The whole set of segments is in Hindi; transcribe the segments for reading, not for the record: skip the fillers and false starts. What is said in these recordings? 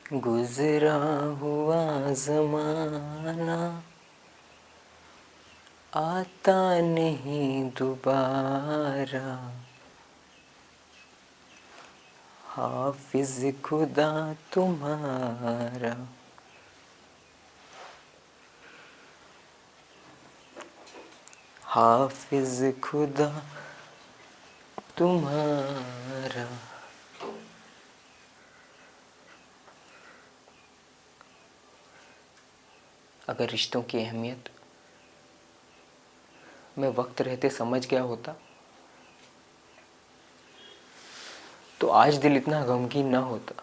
गुजरा हुआ जमाना आता नहीं दोबारा, हाफिज खुदा तुम्हारा। हाफिज खुदा तुम्हारा। अगर रिश्तों की अहमियत मैं वक्त रहते समझ गया होता तो आज दिल इतना गमगीन ना होता,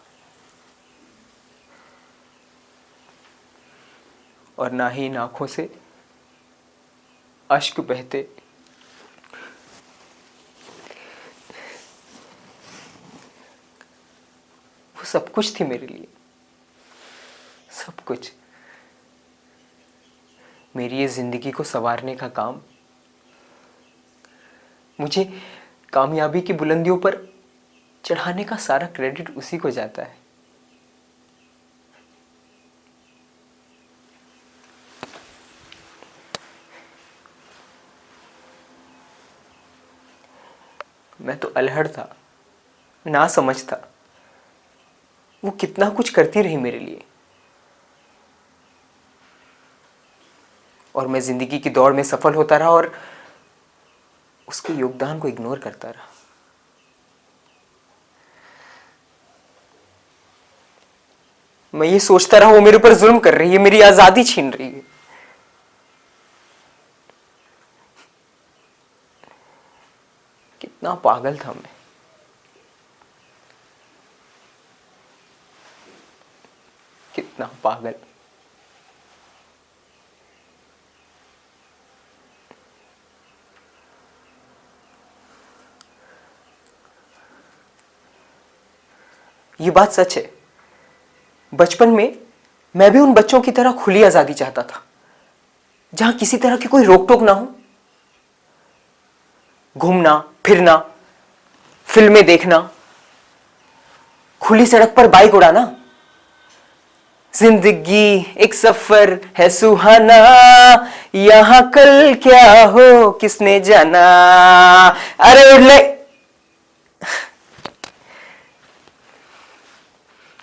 और ना ही इन आंखों से अश्क बहते। वो सब कुछ थी मेरे लिए, सब कुछ। मेरी ये जिंदगी को संवारने का काम, मुझे कामयाबी की बुलंदियों पर चढ़ाने का सारा क्रेडिट उसी को जाता है। मैं तो अल्हड़ था, ना समझ था। वो कितना कुछ करती रही मेरे लिए, और मैं जिंदगी की दौड़ में सफल होता रहा और उसके योगदान को इग्नोर करता रहा। मैं ये सोचता रहा वो मेरे ऊपर जुल्म कर रही है, मेरी आजादी छीन रही है। कितना पागल था मैं, कितना पागल। ये बात सच है, बचपन में मैं भी उन बच्चों की तरह खुली आजादी चाहता था, जहां किसी तरह की कोई रोक टोक ना हो। घूमना फिरना, फिल्में देखना, खुली सड़क पर बाइक उड़ाना। जिंदगी एक सफर है सुहाना, यहां कल क्या हो किसने जाना। अरे उड़ ले।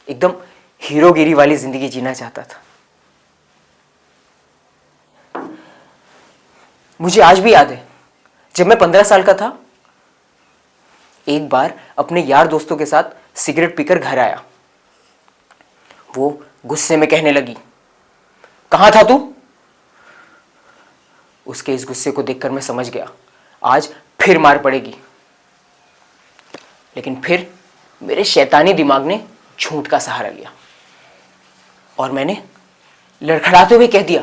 एकदम हीरोगिरी वाली जिंदगी जीना चाहता था। मुझे आज भी याद है, जब मैं 15 साल का था, एक बार अपने यार दोस्तों के साथ सिगरेट पीकर घर आया। वो गुस्से में कहने लगी, कहां था तू? उसके इस गुस्से को देखकर मैं समझ गया, आज फिर मार पड़ेगी। लेकिन फिर मेरे शैतानी दिमाग ने झूठ का सहारा लिया और मैंने लड़खड़ाते हुए कह दिया,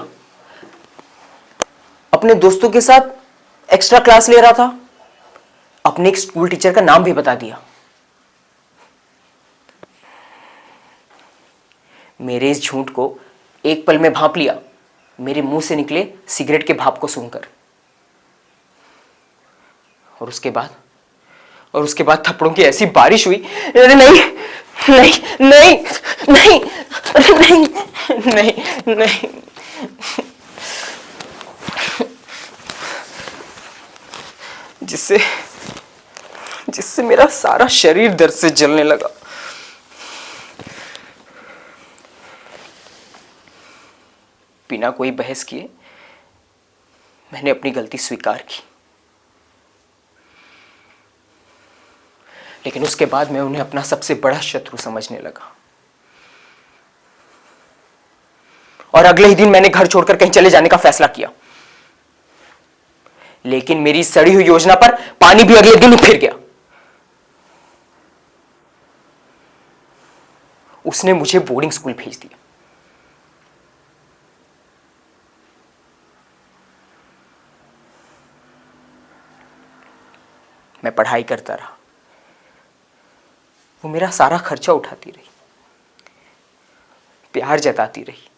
अपने दोस्तों के साथ एक्स्ट्रा क्लास ले रहा था। अपने एक स्कूल टीचर का नाम भी बता दिया। मेरे इस झूठ को एक पल में भांप लिया, मेरे मुंह से निकले सिगरेट के भाप को सूंघकर। और उसके बाद थप्पड़ों की ऐसी बारिश हुई। अरे नहीं नहीं नहीं नहीं नहीं नहीं नहीं। जिससे जिससे मेरा सारा शरीर दर्द से जलने लगा। बिना कोई बहस किए मैंने अपनी गलती स्वीकार की। लेकिन उसके बाद मैं उन्हें अपना सबसे बड़ा शत्रु समझने लगा, और अगले ही दिन मैंने घर छोड़कर कहीं चले जाने का फैसला किया। लेकिन मेरी सड़ी हुई योजना पर पानी भी अगले दिन ही फिर गया। उसने मुझे बोर्डिंग स्कूल भेज दिया। मैं पढ़ाई करता रहा, वो मेरा सारा खर्चा उठाती रही, प्यार जताती रही।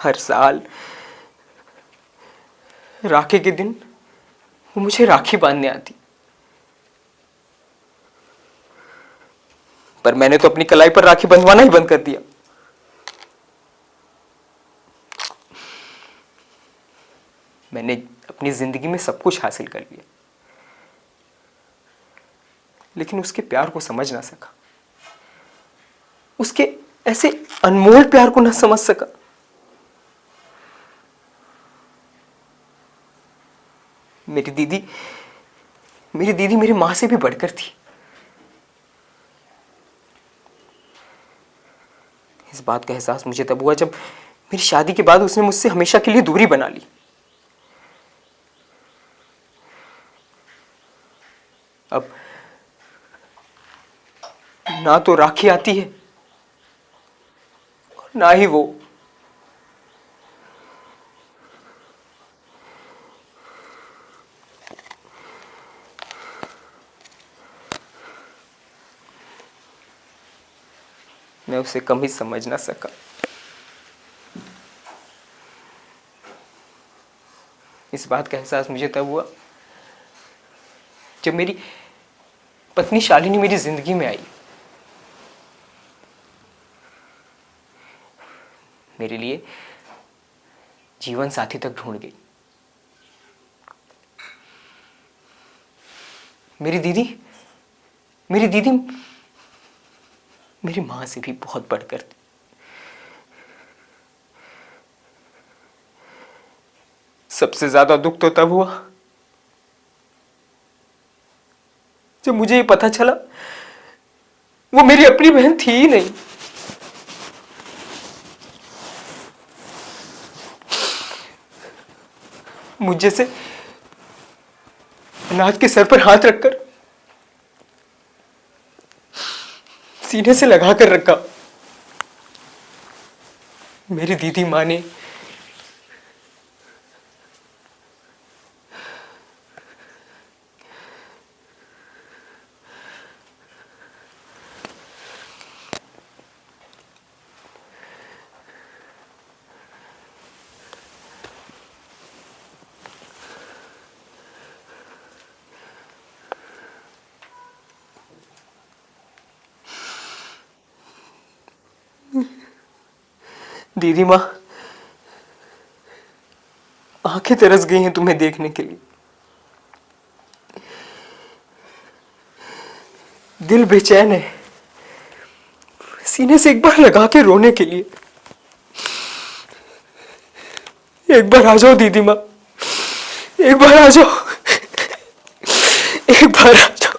हर साल राखी के दिन वो मुझे राखी बांधने आती, पर मैंने तो अपनी कलाई पर राखी बंधवाना ही बंद कर दिया। मैंने अपनी जिंदगी में सब कुछ हासिल कर लिया, लेकिन उसके प्यार को समझ ना सका, उसके ऐसे अनमोल प्यार को ना समझ सका। मेरी दीदी मेरी मां से भी बढ़कर थी। इस बात का एहसास मुझे तब हुआ जब मेरी शादी के बाद उसने मुझसे हमेशा के लिए दूरी बना ली। अब ना तो राखी आती है और ना ही वो। मैं उसे कम ही समझ ना सका। इस बात का एहसास मुझे तब हुआ जब मेरी पत्नी शालिनी मेरी जिंदगी में आई। मेरे लिए जीवन साथी तक ढूंढ गई। मेरी दीदी मेरी मां से भी बहुत बढ़कर थी। सबसे ज्यादा दुख तो तब हुआ जब मुझे ये पता चला वो मेरी अपनी बहन थी ही नहीं। मुझ जैसे अनाथ के सर पर हाथ रखकर सीने से लगा कर रखा। मेरी दीदी मां ने दीदी मां आंखें तरस गई हैं तुम्हें देखने के लिए। दिल बेचैन है सीने से एक बार लगा के रोने के लिए। एक बार आ जाओ दीदी मां, एक बार आ जाओ, एक बार आ जाओ।